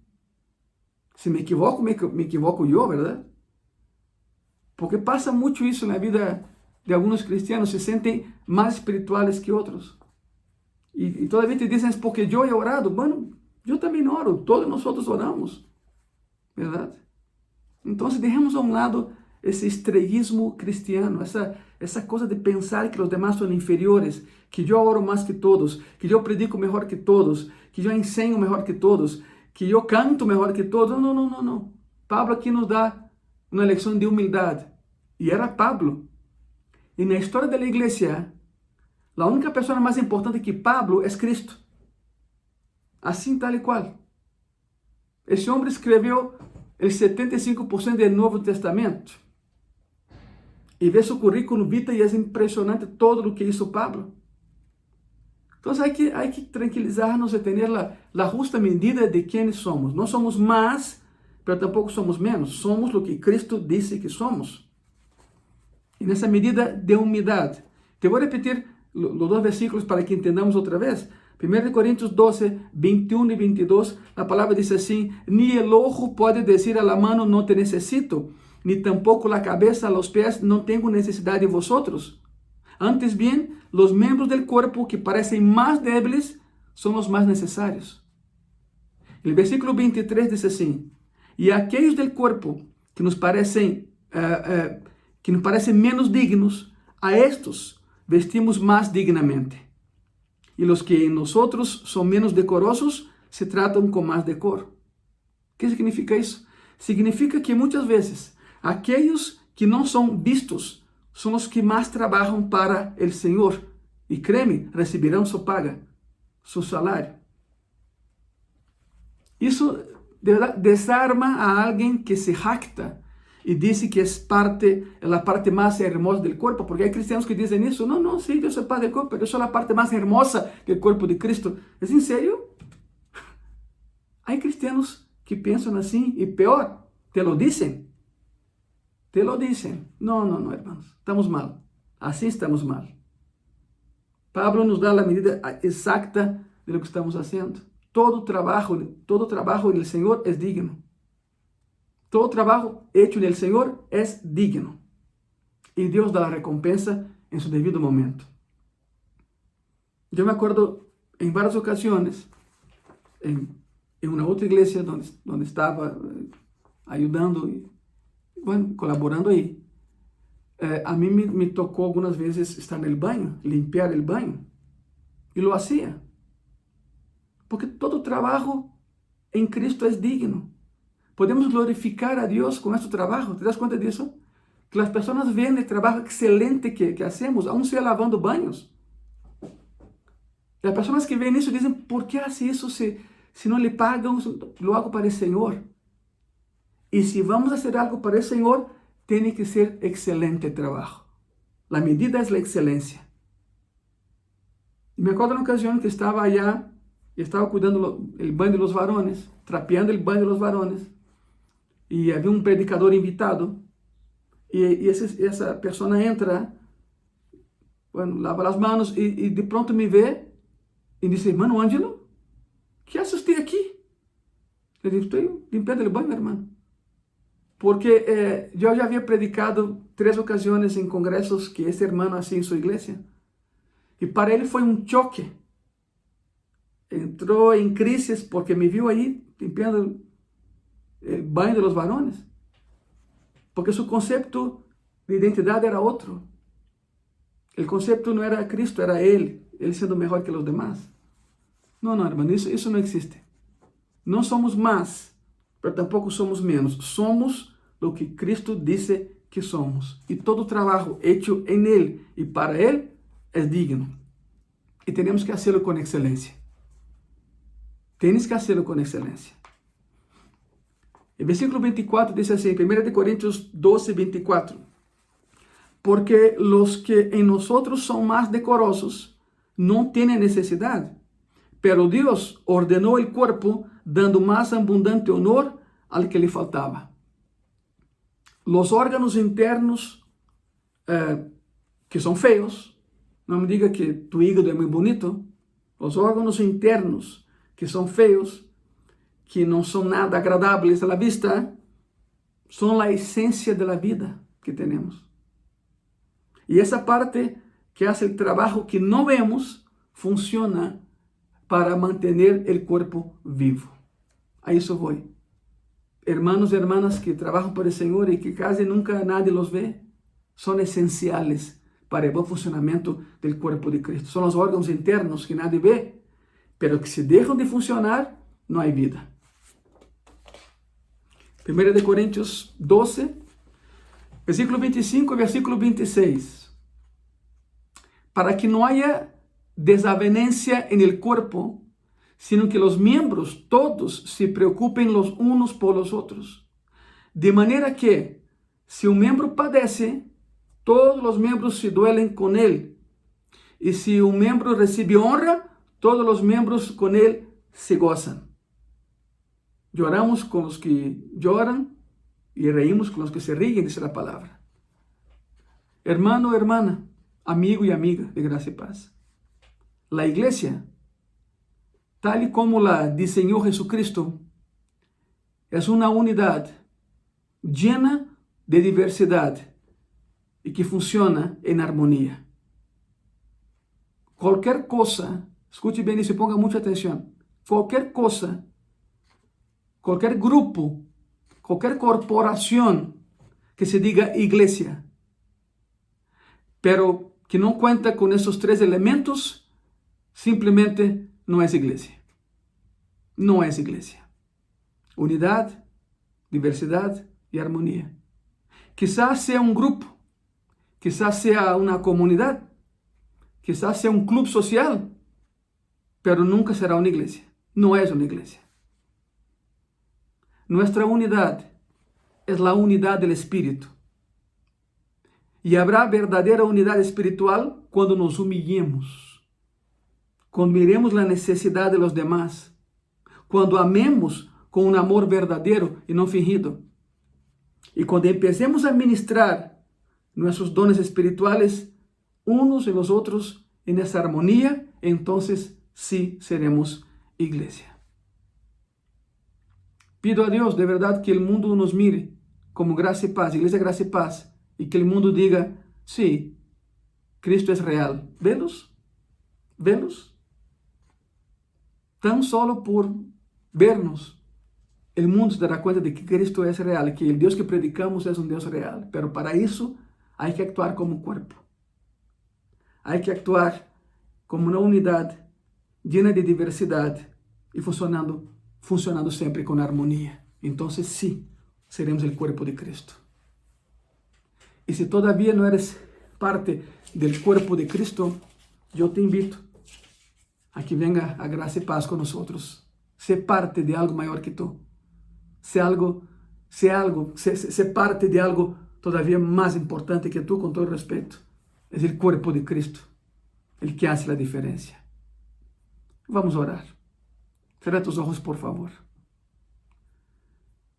Si me equivoco, me equivoco yo, ¿verdad? Porque pasa mucho eso en la vida de algunos cristianos, se sienten más espirituales que otros. Y todavía te dicen, es porque yo he orado. Bueno, yo también oro, todos nosotros oramos, ¿verdad? Entonces dejemos a un lado ese estrellismo cristiano, esa cosa de pensar que los demás son inferiores, que yo oro más que todos, que yo predico mejor que todos, que yo enseño mejor que todos, que yo canto mejor que todos. No, no, no, no. Pablo aquí nos da una lección de humildad. Y era Pablo. En la historia de la iglesia, la única persona más importante que Pablo es Cristo. Así tal y cual. Ese hombre escribió el 75% del Nuevo Testamento. Y ve su currículum vitae y es impresionante todo lo que hizo Pablo. Entonces hay que tranquilizarnos y tener la justa medida de quiénes somos. No somos más, pero tampoco somos menos. Somos lo que Cristo dice que somos. Y en esa medida de humildad. Te voy a repetir los dos versículos para que entendamos otra vez. 1 Corintios 12, 21 y 22, la palabra dice así, ni el ojo puede decir a la mano, no te necesito, ni tampoco la cabeza a los pies, no tengo necesidad de vosotros. Antes bien, los miembros del cuerpo que parecen más débiles son los más necesarios. El versículo 23 dice así, y aquellos del cuerpo que nos parecen menos dignos, a estos vestimos más dignamente. Y los que en nosotros son menos decorosos, se tratan con más decoro. ¿Qué significa eso? Significa que muchas veces aquellos que no son vistos son los que más trabajan para el Señor. Y créeme, recibirán su paga, su salario. Eso de verdad desarma a alguien que se jacta y dice que es la parte más hermosa del cuerpo, porque hay cristianos que dicen eso, no, no, sí, yo soy parte del cuerpo, pero yo soy la parte más hermosa del cuerpo de Cristo. ¿Es en serio? Hay cristianos que piensan así y peor, te lo dicen. Te lo dicen. No, no, no, hermanos, estamos mal. Así estamos mal. Pablo nos da la medida exacta de lo que estamos haciendo. Todo trabajo en el Señor es digno. Todo trabajo hecho en el Señor es digno. Y Dios da la recompensa en su debido momento. Yo me acuerdo en varias ocasiones, en una otra iglesia donde estaba ayudando y bueno, colaborando ahí, a mí me tocó algunas veces estar en el baño, limpiar el baño. Y lo hacía. Porque todo trabajo en Cristo es digno. Podemos glorificar a Dios con nuestro trabajo. ¿Te das cuenta de eso? Que las personas ven el trabajo excelente que hacemos, aún sea lavando baños. Las personas que ven eso dicen, ¿por qué hace eso si no le pagan? Lo hago para el Señor. Y si vamos a hacer algo para el Señor, tiene que ser excelente trabajo. La medida es la excelencia. Y me acuerdo de una ocasión que estaba allá y estaba cuidando el baño de los varones, trapeando el baño de los varones. Y había un predicador invitado. Y esa persona entra, bueno, lava las manos y de pronto me ve y dice, hermano Ángelo, ¿qué hace usted aquí? Le digo, estoy limpiando el baño, hermano. Porque yo ya había predicado 3 ocasiones en congresos que ese hermano hacía en su iglesia. Y para él fue un choque. Entró en crisis porque me vio ahí limpiando el baño de los varones. Porque su concepto de identidad era otro. El concepto no era Cristo, era él siendo mejor que los demás. No, no, hermano, eso no existe. No somos más, pero tampoco somos menos. Somos lo que Cristo dice que somos. Y todo trabajo hecho en Él y para Él es digno. Y tenemos que hacerlo con excelencia. Tienes que hacerlo con excelencia. El versículo 24 dice así, 1 Corintios 12, 24. Porque los que en nosotros son más decorosos no tienen necesidad, pero Dios ordenó el cuerpo dando más abundante honor al que le faltaba. Los órganos internos que son feos, no me diga que tu hígado es muy bonito, los órganos internos que son feos, que no son nada agradables a la vista, son la esencia de la vida que tenemos. Y esa parte que hace el trabajo que no vemos, funciona para mantener el cuerpo vivo. A eso voy. Hermanos y hermanas que trabajan por el Señor y que casi nunca nadie los ve, son esenciales para el buen funcionamiento del cuerpo de Cristo. Son los órganos internos que nadie ve, pero que si dejan de funcionar, no hay vida. 1 Corintios 12, versículo 25 y versículo 26. Para que no haya desavenencia en el cuerpo, sino que los miembros todos se preocupen los unos por los otros. De manera que, si un miembro padece, todos los miembros se duelen con él. Y si un miembro recibe honra, todos los miembros con él se gozan. Lloramos con los que lloran y reímos con los que se ríen, dice la palabra. Hermano, hermana, amigo y amiga de gracia y paz. La iglesia, tal y como la diseñó Jesucristo, es una unidad llena de diversidad y que funciona en armonía. Cualquier cosa, escuche bien y se ponga mucha atención, cualquier cosa, cualquier grupo, cualquier corporación que se diga iglesia, pero que no cuenta con esos tres elementos, simplemente no es iglesia. No es iglesia. Unidad, diversidad y armonía. Quizás sea un grupo, quizás sea una comunidad, quizás sea un club social, pero nunca será una iglesia. No es una iglesia. Nuestra unidad es la unidad del Espíritu. Y habrá verdadera unidad espiritual cuando nos humillemos, cuando miremos la necesidad de los demás, cuando amemos con un amor verdadero y no fingido. Y cuando empecemos a ministrar nuestros dones espirituales unos en los otros en esa armonía, entonces sí seremos iglesia. Pido a Dios de verdad que el mundo nos mire como Gracia y Paz, Iglesia Gracia y Paz, y que el mundo diga, sí, Cristo es real. ¿Velos? ¿Velos? Tan solo por vernos, el mundo se dará cuenta de que Cristo es real, que el Dios que predicamos es un Dios real. Pero para eso hay que actuar como un cuerpo. Hay que actuar como una unidad llena de diversidad y funcionando siempre con armonía. Entonces sí, seremos el cuerpo de Cristo. Y si todavía no eres parte del cuerpo de Cristo, yo te invito a que venga a Gracia y Paz con nosotros. Sé parte de algo mayor que tú. Sé parte de algo todavía más importante que tú, con todo respeto. Es el cuerpo de Cristo, el que hace la diferencia. Vamos a orar. Cierra tus ojos, por favor.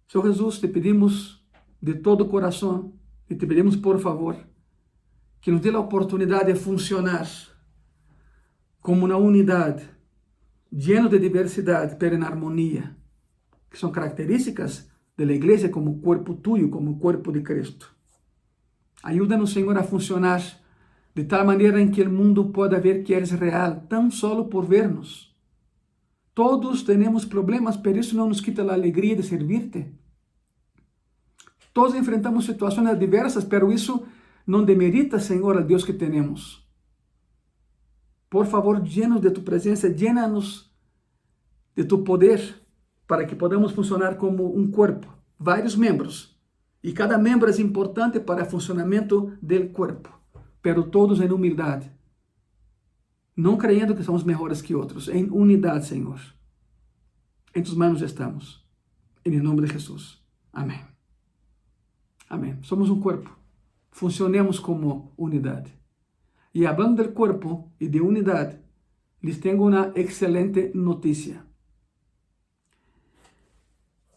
Señor Jesús, te pedimos de todo corazón y te pedimos, por favor, que nos dé la oportunidad de funcionar como una unidad, lleno de diversidad, pero en armonía, que son características de la iglesia como cuerpo tuyo, como cuerpo de Cristo. Ayúdanos, Señor, a funcionar de tal manera en que el mundo pueda ver que eres real, tan solo por vernos. Todos tenemos problemas, pero eso no nos quita la alegría de servirte. Todos enfrentamos situaciones diversas, pero eso no demerita, Señor, al Dios que tenemos. Por favor, llenos de tu presencia, llénanos de tu poder, para que podamos funcionar como un cuerpo, varios miembros, Y cada miembro es importante para el funcionamiento del cuerpo, pero todos en humildad. No creyendo que somos mejores que otros, en unidad, Señor. En tus manos estamos. En el nombre de Jesús. Amén. Amén. Somos un cuerpo. Funcionemos como unidad. Y hablando del cuerpo y de unidad, les tengo una excelente noticia.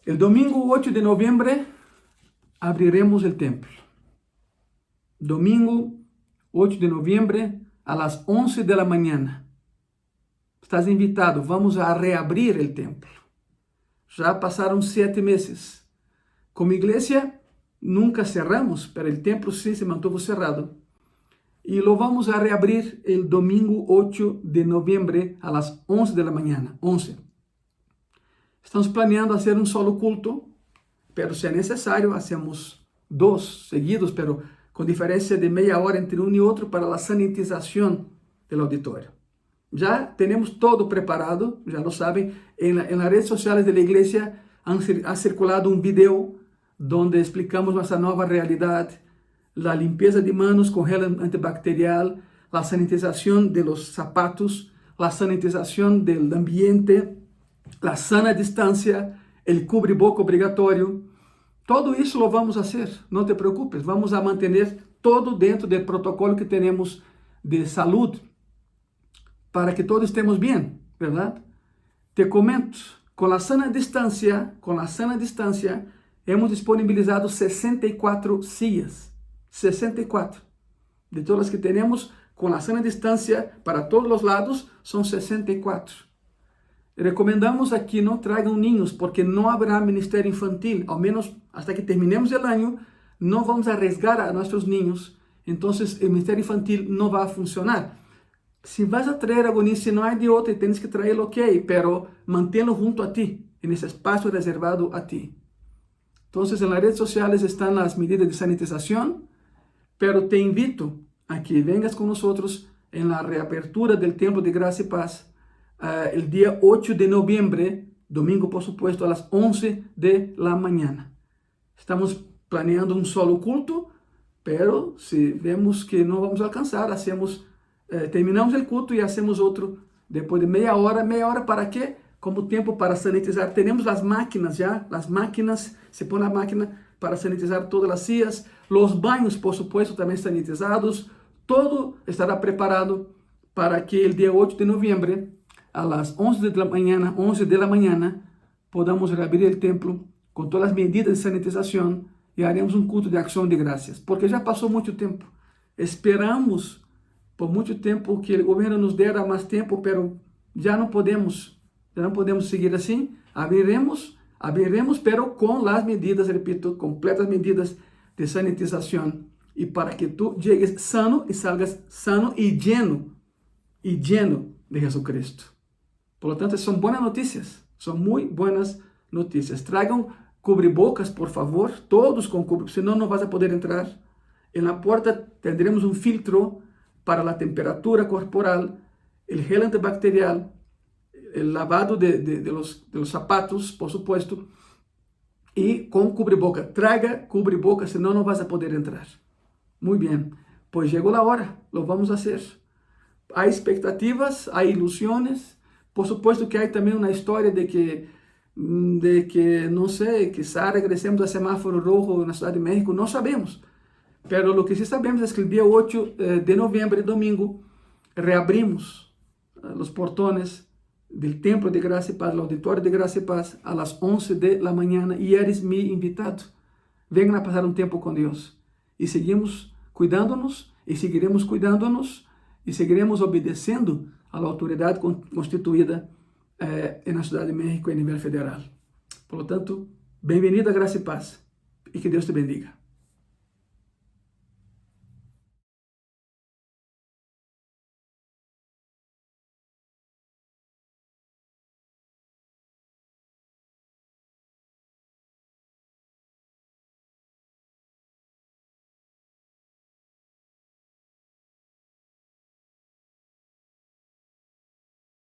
El domingo 8 de noviembre abriremos el templo. Domingo 8 de noviembre a las 11 de la mañana. Estás invitado, vamos a reabrir el templo. Ya pasaron 7 meses. Como iglesia, nunca cerramos, pero el templo sí se mantuvo cerrado. Y lo vamos a reabrir el domingo 8 de noviembre a las 11 de la mañana. 11. Estamos planeando hacer un solo culto, pero si es necesario, hacemos 2 seguidos, pero con diferencia de media hora entre uno y otro para la sanitización del auditorio. Ya tenemos todo preparado, ya lo saben, en las redes sociales de la iglesia ha circulado un video donde explicamos nuestra nueva realidad, la limpieza de manos con gel antibacterial, la sanitización de los zapatos, la sanitización del ambiente, la sana distancia, el cubreboca obligatorio. Todo isso lo vamos a hacer, no te preocupes, vamos a mantener todo dentro del protocolo que tenemos de salud para que todos estemos bien, ¿verdad? Te comento, con la sana distancia, hemos disponibilizado 64 sillas, 64. De todas las que tenemos con la sana distancia para todos los lados, son 64. Recomendamos a que no traigan niños porque no habrá ministerio infantil, al menos hasta que terminemos el año, no vamos a arriesgar a nuestros niños, entonces el ministerio infantil no va a funcionar. Si vas a traer algo niño, si no hay de otro y tienes que traerlo, ok, pero manténlo junto a ti, en ese espacio reservado a ti. Entonces en las redes sociales están las medidas de sanitización, pero te invito a que vengas con nosotros en la reapertura del Templo de Gracia y Paz, el día 8 de noviembre, domingo por supuesto, a las 11 de la mañana. Estamos planeando un solo culto, pero si vemos que no vamos a alcanzar, terminamos el culto y hacemos otro después de media hora, ¿para qué? Como tiempo para sanitizar. Tenemos las máquinas ya, se pone la máquina para sanitizar todas las sillas, los baños por supuesto también sanitizados, todo estará preparado para que el día 8 de noviembre, a las 11 de la mañana, podamos reabrir el templo con todas las medidas de sanitización y haremos un culto de acción de gracias, porque ya pasó mucho tiempo. Esperamos por mucho tiempo que el gobierno nos diera más tiempo, pero ya no podemos seguir así. Abriremos, pero con las medidas, repito, completas medidas de sanitización, y para que tú llegues sano y salgas sano y lleno de Jesucristo. Por lo tanto, son buenas noticias, son muy buenas noticias. Traigan cubrebocas, por favor, todos con cubrebocas, si no, no vas a poder entrar. En la puerta tendremos un filtro para la temperatura corporal, el gel antibacterial, el lavado de los zapatos, por supuesto, y con cubreboca. Traiga cubreboca, si no, no vas a poder entrar. Muy bien, pues llegó la hora, lo vamos a hacer. Hay expectativas, hay ilusiones. Por supuesto que hay también una historia de que no sé, quizá regresemos al semáforo rojo en la Ciudad de México, no sabemos. Pero lo que sí sabemos es que el día 8 de noviembre, domingo, reabrimos los portones del Templo de Gracia y Paz, el Auditorio de Gracia y Paz, a las 11 de la mañana, y eres mi invitado. Vengan a pasar un tiempo con Dios. Y seguimos cuidándonos, y seguiremos cuidándonos, y seguiremos obedeciendo a la autoridad constituida en la Ciudad de México y a nivel federal. Por lo tanto, bienvenido a Gracia y Paz, y que Dios te bendiga.